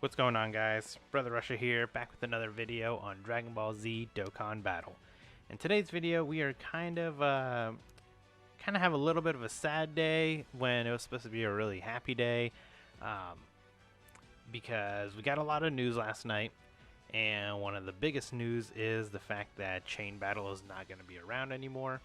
What's going on, guys? Brother Russia here, back with another video on Dragon Ball Z Dokkan Battle. In today's video, we are kind of have a little bit of a sad day when it was supposed to be a really happy day, um, because we got a lot of news last night, and one of the biggest news is the fact that Chain Battle is not going to be around anymore.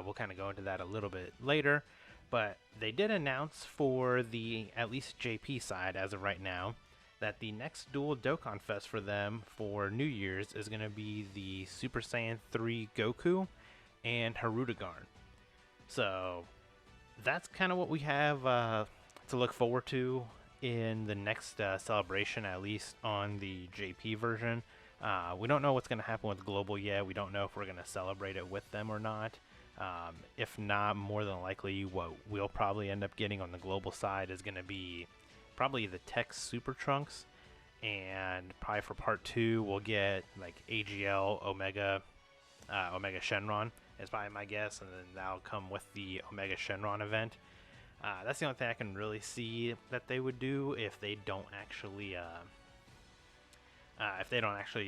We'll kind of go into that a little bit later, but they did announce for the at least JP side as of right now that the next dual Dokkan Fest for them for New Year's is going to be the Super Saiyan 3 Goku and HIRUDEGARN. So that's kind of what we have to look forward to in the next celebration, at least on the JP version. We don't know what's going to happen with Global yet. We don't know if we're going to celebrate it with them or not. If not, more than likely what we'll probably end up getting on the Global side is going to be probably the Tech Super Trunks, and probably for part 2 we'll get like AGL Omega Shenron is probably my guess, and then that'll come with the Omega Shenron event. That's the only thing I can really see that they would do if they don't actually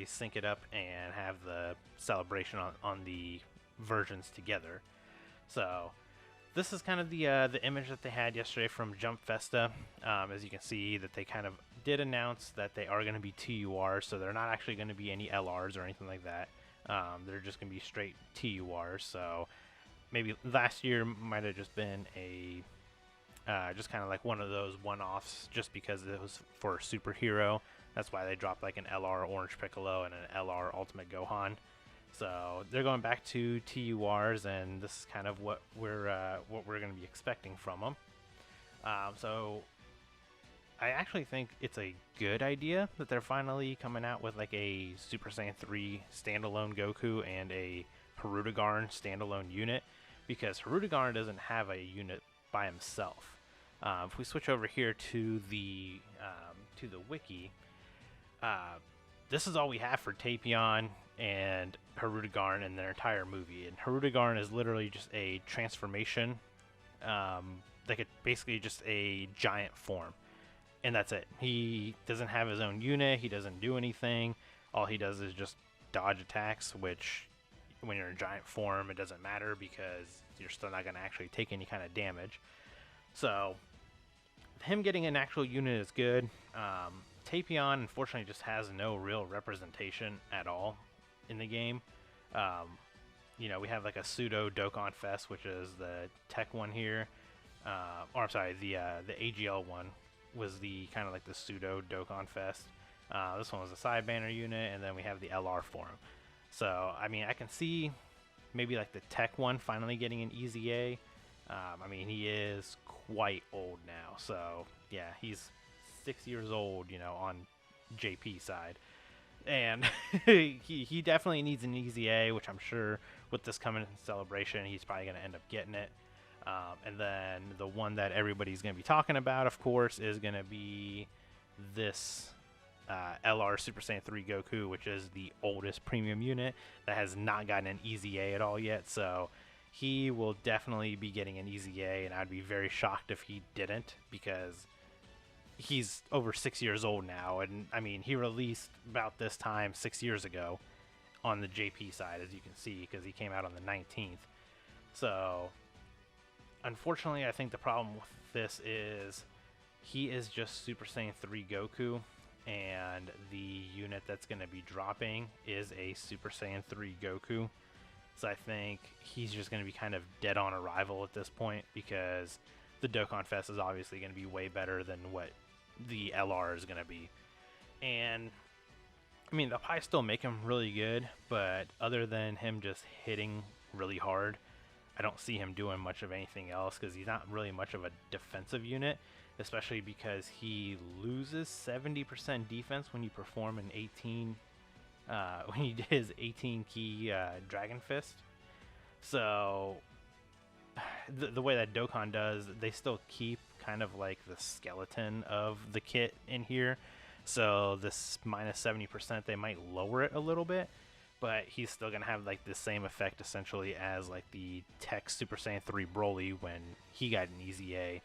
sync it up and have the celebration on the versions together. So this is kind of the image that they had yesterday from Jump Festa. As you can see, that they kind of did announce that they are going to be TURs, so they're not actually going to be any LRs or anything like that. They're just going to be straight TURs. So maybe last year might have just been a just kind of like one of those one-offs, just because it was for a superhero. That's why they dropped like an LR Orange Piccolo and an LR Ultimate Gohan. So they're going back to TURs, and this is kind of what we're going to be expecting from them. So I actually think it's a good idea that they're finally coming out with like a Super Saiyan 3 standalone Goku and a HIRUDEGARN standalone unit, because HIRUDEGARN doesn't have a unit by himself. If we switch over here to the wiki, this is all we have for Tapion and HIRUDEGARN in their entire movie. And HIRUDEGARN is literally just a transformation, like basically just a giant form, and that's it. He doesn't have his own unit. He doesn't do anything. All he does is just dodge attacks, which when you're in giant form, it doesn't matter because you're still not going to actually take any kind of damage. So him getting an actual unit is good. Tapion, unfortunately, just has no real representation at all in the game. We have like a pseudo Dokkan Fest, which is the tech one here. Or I'm sorry, the AGL one was the kind of like the pseudo Dokkan Fest. This one was a side banner unit, and then we have the LR form. So I mean, I can see maybe like the tech one finally getting an easy A. I mean, he is quite old now, so yeah, he's 6 years old, on JP side, and he definitely needs an easy A, which I'm sure with this coming celebration, he's probably going to end up getting it. And then the one that everybody's going to be talking about, of course, is going to be this LR Super Saiyan 3 Goku, which is the oldest premium unit that has not gotten an easy A at all yet. So he will definitely be getting an easy A, and I'd be very shocked if he didn't, because he's over 6 years old now. And I mean, he released about this time 6 years ago on the JP side, as you can see, because he came out on the 19th. So unfortunately, I think the problem with this is he is just Super Saiyan 3 Goku, and the unit that's going to be dropping is a Super Saiyan 3 Goku. So I think he's just going to be kind of dead on arrival at this point, because the Dokkan Fest is obviously going to be way better than what the LR is going to be. And I mean, they'll probably still make him really good, but other than him just hitting really hard, I don't see him doing much of anything else, because he's not really much of a defensive unit, especially because he loses 70% defense when you perform an 18 when he did his 18 key Dragon Fist. So the way that Dokkan does, they still keep kind of like the skeleton of the kit in here. So this minus 70%, they might lower it a little bit, but he's still gonna have like the same effect essentially as like the Tech Super Saiyan 3 Broly when he got an easy A.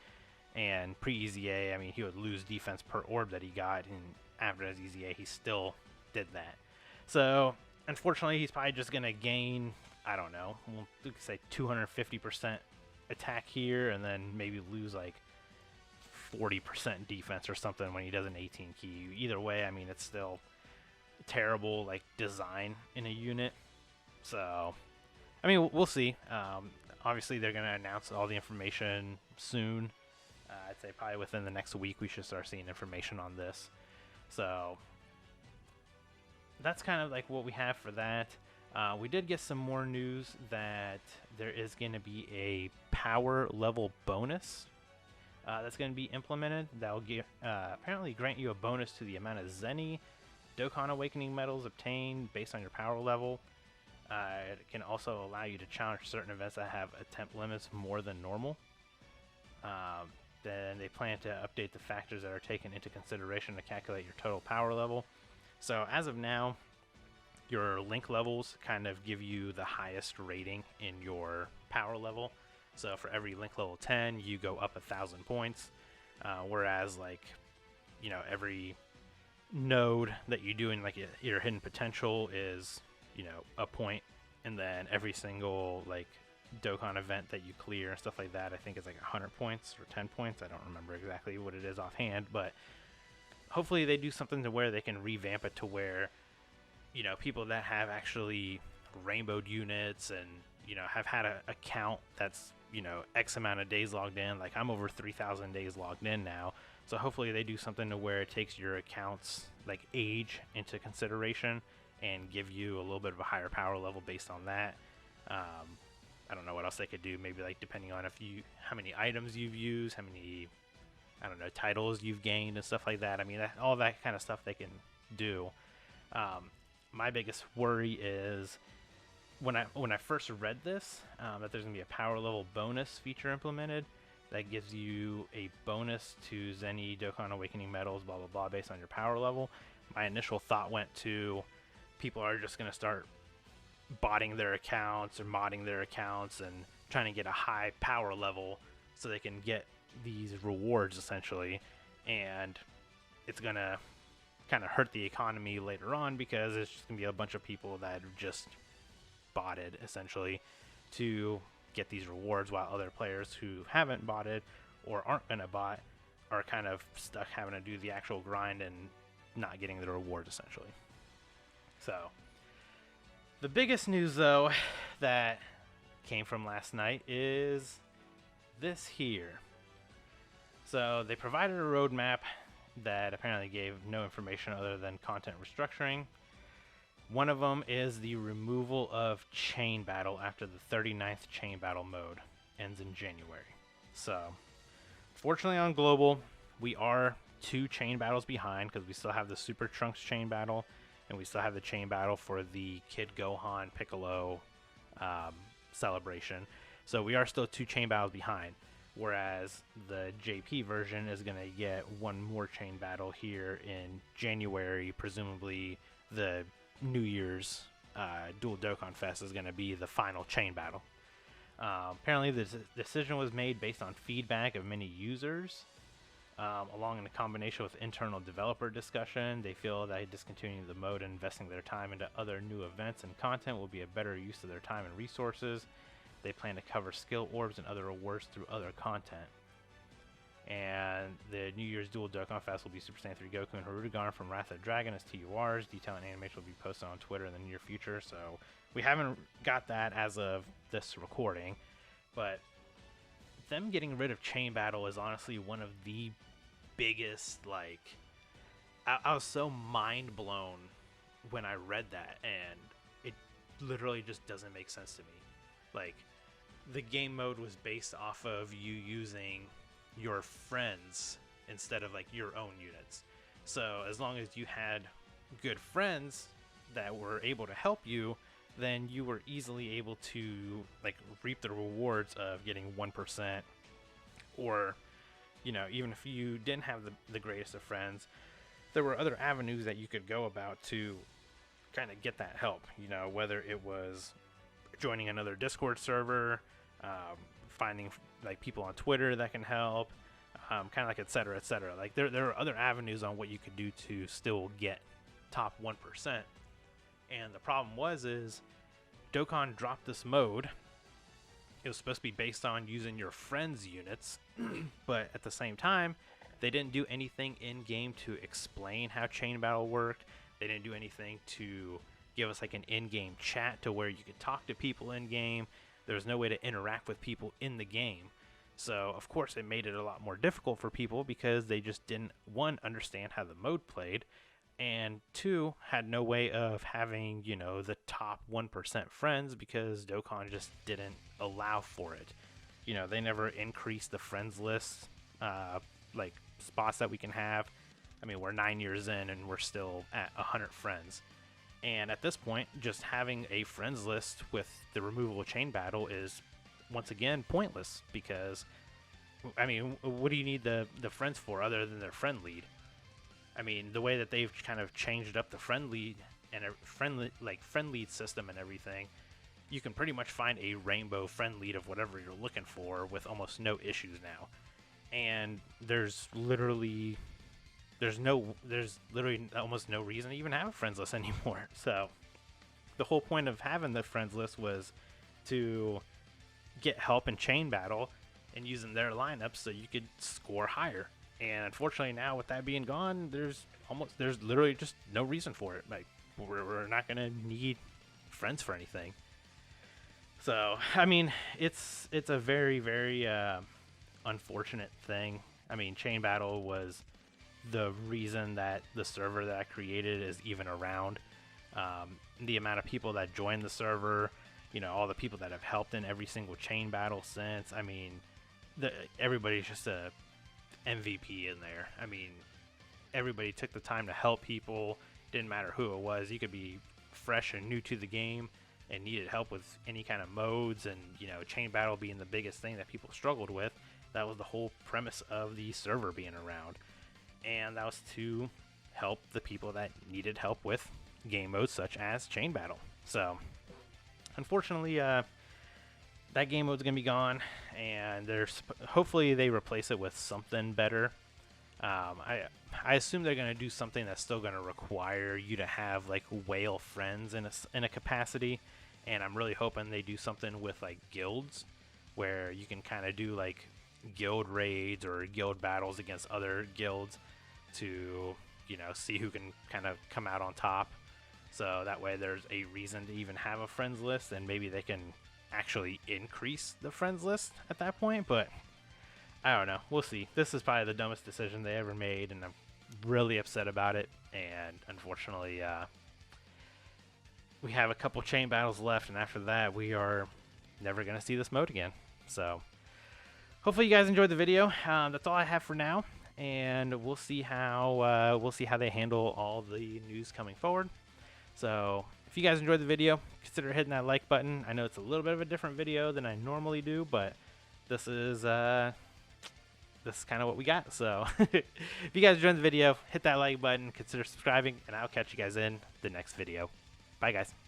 And pre-EZA, I mean, he would lose defense per orb that he got, and after his EZA, he still did that. So, unfortunately, he's probably just going to gain, I don't know, we'll say 250% attack here, and then maybe lose like 40% defense or something when he does an 18 key. Either way, I mean, it's still terrible, like, design in a unit. So, I mean, we'll see. Obviously, they're going to announce all the information soon. I'd say probably within the next week we should start seeing information on this. So that's kind of like what we have for that. We did get some more news that there is going to be a power level bonus that's going to be implemented. That will apparently grant you a bonus to the amount of Zeni Dokkan Awakening medals obtained based on your power level. It can also allow you to challenge certain events that have attempt limits more than normal. Then they plan to update the factors that are taken into consideration to calculate your total power level. So as of now, your link levels kind of give you the highest rating in your power level. So for every link level 10, you go up 1,000 points. Whereas, like, you know, every node that you do in like your hidden potential is, you know, a point, and then every single like Dokkan event that you clear and stuff like that, I think it's like 100 points or 10 points. I don't remember exactly what it is offhand, but hopefully they do something to where they can revamp it to where, you know, people that have actually rainbowed units and, you know, have had a account that's, you know, X amount of days logged in. Like, I'm over 3,000 days logged in now. So hopefully they do something to where it takes your account's like age into consideration and give you a little bit of a higher power level based on that. I don't know what else they could do. Maybe like depending on how many items you've used, how many, I don't know, titles you've gained and stuff like that. I mean, all that kind of stuff they can do. My biggest worry is when I first read this, that there's gonna be a power level bonus feature implemented that gives you a bonus to Zeni Dokkan Awakening medals, blah blah blah, based on your power level. My initial thought went to people are just gonna start botting their accounts or modding their accounts and trying to get a high power level so they can get these rewards essentially, and it's gonna kind of hurt the economy later on because it's just gonna be a bunch of people that have just botted essentially to get these rewards, while other players who haven't botted or aren't gonna bot are kind of stuck having to do the actual grind and not getting the rewards essentially. So the biggest news, though, that came from last night is this here. So they provided a roadmap that apparently gave no information other than content restructuring. One of them is the removal of chain battle after the 39th chain battle mode ends in January. So fortunately on global, we are 2 chain battles behind because we still have the Super Trunks chain battle, and we still have the chain battle for the Kid Gohan Piccolo celebration. So we are still 2 chain battles behind. Whereas the JP version is going to get 1 more chain battle here in January. Presumably the New Year's Dual Dokkan Fest is going to be the final chain battle. Apparently the decision was made based on feedback of many users. Along in a combination with internal developer discussion, they feel that discontinuing the mode and investing their time into other new events and content will be a better use of their time and resources. They plan to cover skill orbs and other rewards through other content. And the New Year's Dual Dokkan Fest will be Super Saiyan 3 Goku and HIRUDEGARN from Wrath of the Dragon as TURs. Detail and animation will be posted on Twitter in the near future. So we haven't got that as of this recording, but them getting rid of chain battle is honestly one of the biggest, like, I was so mind blown when I read that, and it literally just doesn't make sense to me. Like, the game mode was based off of you using your friends instead of like your own units. So as long as you had good friends that were able to help you, then you were easily able to like reap the rewards of getting 1%, or, you know, even if you didn't have the greatest of friends, there were other avenues that you could go about to kind of get that help, you know, whether it was joining another Discord server, finding like people on Twitter that can help, kind of like et cetera, et cetera. Like there are other avenues on what you could do to still get top 1%. And the problem is Dokkan dropped this mode. It was supposed to be based on using your friends' units, but at the same time, they didn't do anything in-game to explain how chain battle worked. They didn't do anything to give us like an in-game chat to where you could talk to people in-game. There was no way to interact with people in the game. So, of course, it made it a lot more difficult for people because they just didn't, one, understand how the mode played, and two, had no way of having, you know, the top 1% friends because Dokkan just didn't allow for it. You know, they never increased the friends list, like spots that we can have. I mean, we're 9 years in and we're still at 100 friends. And at this point, just having a friends list with the removal of chain battle is, once again, pointless because, I mean, what do you need the friends for other than their friend lead? I mean, the way that they've kind of changed up the friend lead and a friend lead system and everything, you can pretty much find a rainbow friend lead of whatever you're looking for with almost no issues now. And there's literally almost no reason to even have a friends list anymore. So the whole point of having the friends list was to get help in chain battle and using their lineups so you could score higher. And unfortunately now with that being gone, there's literally just no reason for it. Like we're not gonna need friends for anything. So I mean, it's a very, very unfortunate thing. I mean, chain battle was the reason that the server that I created is even around. The amount of people that joined the server, you know, all the people that have helped in every single chain battle since. I mean, everybody's just a MVP in there. I mean, everybody took the time to help people. Didn't matter who it was. You could be fresh and new to the game and needed help with any kind of modes, and you know, chain battle being the biggest thing that people struggled with. That was the whole premise of the server being around, and that was to help the people that needed help with game modes such as chain battle. So unfortunately, that game mode's gonna be gone, and hopefully they replace it with something better. I assume they're gonna do something that's still gonna require you to have like whale friends in a capacity, and I'm really hoping they do something with like guilds where you can kind of do like guild raids or guild battles against other guilds to, you know, see who can kind of come out on top. So that way there's a reason to even have a friends list, and maybe they can actually increase the friends list at that point. But I don't know. We'll see. This is probably the dumbest decision they ever made, and I'm really upset about it. And unfortunately, we have a couple chain battles left, and after that, we are never going to see this mode again. So hopefully you guys enjoyed the video. That's all I have for now, and we'll see how they handle all the news coming forward. So if you guys enjoyed the video, consider hitting that like button. I know it's a little bit of a different video than I normally do, but this is kind of what we got. So if you guys enjoyed the video, hit that like button, consider subscribing, and I'll catch you guys in the next video. Bye, guys.